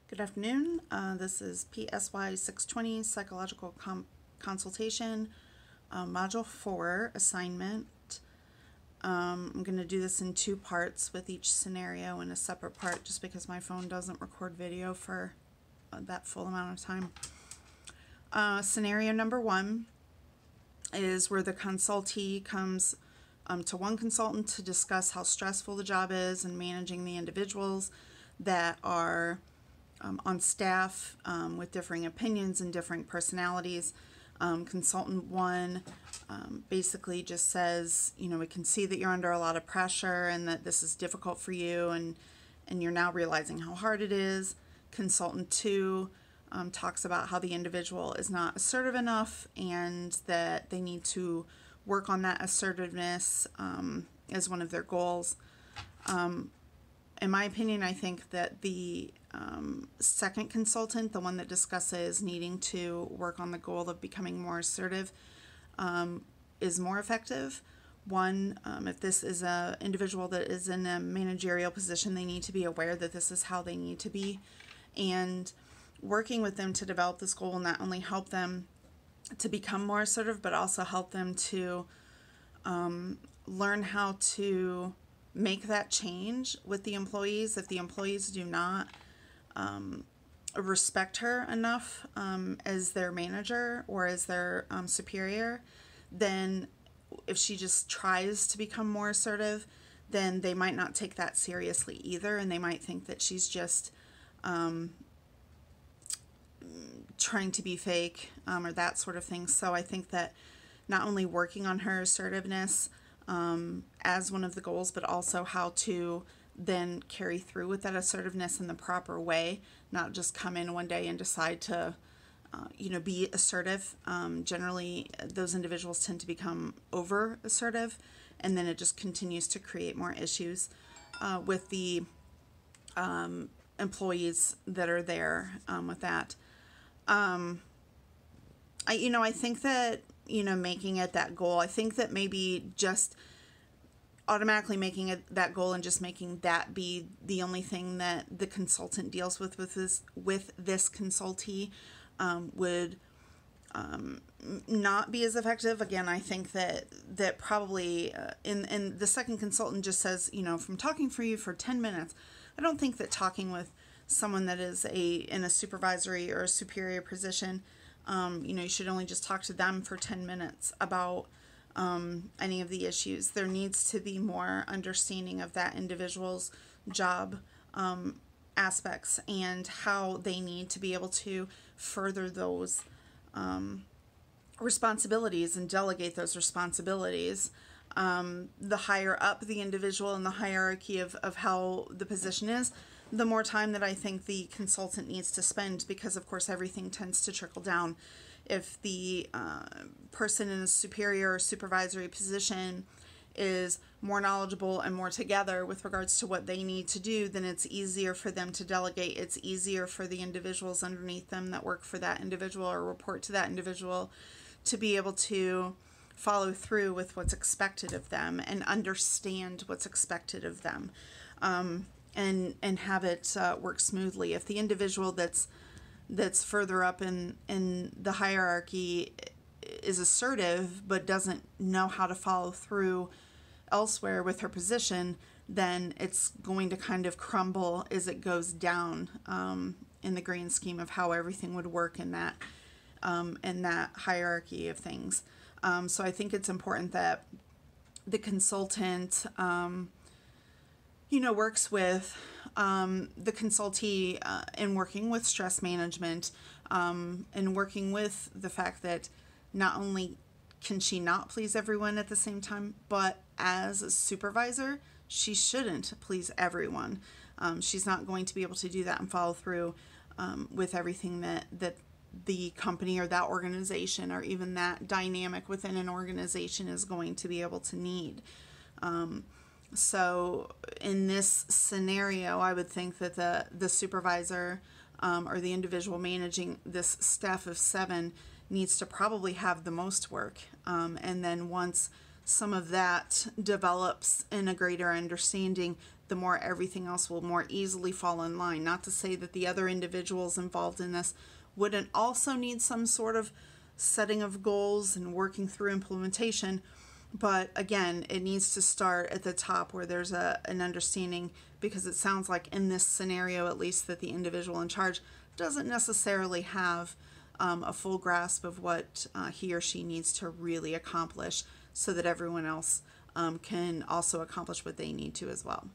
Good afternoon. This is PSY-620 Psychological Consultation, Module 4 assignment. I'm going to do this in two parts with each scenario in a separate part just because my phone doesn't record video for that full amount of time. Scenario number 1 is where the consultee comes to one consultant to discuss how stressful the job is and managing the individuals that are on staff with differing opinions and differing personalities. Consultant 1 basically just says, you know, we can see that you're under a lot of pressure and that this is difficult for you, and you're now realizing how hard it is. Consultant 2 talks about how the individual is not assertive enough and that they need to work on that assertiveness as one of their goals. In my opinion, I think that the second consultant, the one that discusses needing to work on the goal of becoming more assertive, is more effective. One, if this is an individual that is in a managerial position, they need to be aware that this is how they need to be. And working with them to develop this goal will not only help them to become more assertive, but also help them to learn how to make that change with the employees. If the employees do not respect her enough as their manager or as their superior, then if she just tries to become more assertive, then they might not take that seriously either, and they might think that she's just trying to be fake or that sort of thing. So I think that not only working on her assertiveness as one of the goals, but also how to then carry through with that assertiveness in the proper way, not just come in one day and decide to be assertive. Generally, those individuals tend to become over assertive, and then it just continues to create more issues with the employees that are there with that. I think that, making it that goal, I think that maybe just automatically making it that goal and just making that be the only thing that the consultant deals with this consultee would not be as effective. Again, I think that probably in the second consultant just says, from talking for you for 10 minutes, I don't think that talking with someone that is in a supervisory or a superior position, you should only just talk to them for 10 minutes about any of the issues. There needs to be more understanding of that individual's job aspects and how they need to be able to further those responsibilities and delegate those responsibilities. The higher up the individual in the hierarchy of how the position is, the more time that I think the consultant needs to spend, because of course everything tends to trickle down. If the person in a superior or supervisory position is more knowledgeable and more together with regards to what they need to do, then it's easier for them to delegate. It's easier for the individuals underneath them that work for that individual or report to that individual to be able to follow through with what's expected of them and understand what's expected of them, and have it work smoothly. If the individual that's further up in the hierarchy is assertive but doesn't know how to follow through elsewhere with her position, then it's going to kind of crumble as it goes down in the grand scheme of how everything would work in that hierarchy of things. So I think it's important that the consultant works with the consultee in working with stress management, and working with the fact that not only can she not please everyone at the same time, but as a supervisor, she shouldn't please everyone. She's not going to be able to do that and follow through with everything that the company or that organization or even that dynamic within an organization is going to be able to need. So in this scenario, I would think that the supervisor or the individual managing this staff of 7 needs to probably have the most work. And then once some of that develops in a greater understanding, the more everything else will more easily fall in line. Not to say that the other individuals involved in this wouldn't also need some sort of setting of goals and working through implementation, but again, it needs to start at the top where there's an understanding, because it sounds like in this scenario, at least, that the individual in charge doesn't necessarily have a full grasp of what he or she needs to really accomplish, so that everyone else can also accomplish what they need to as well.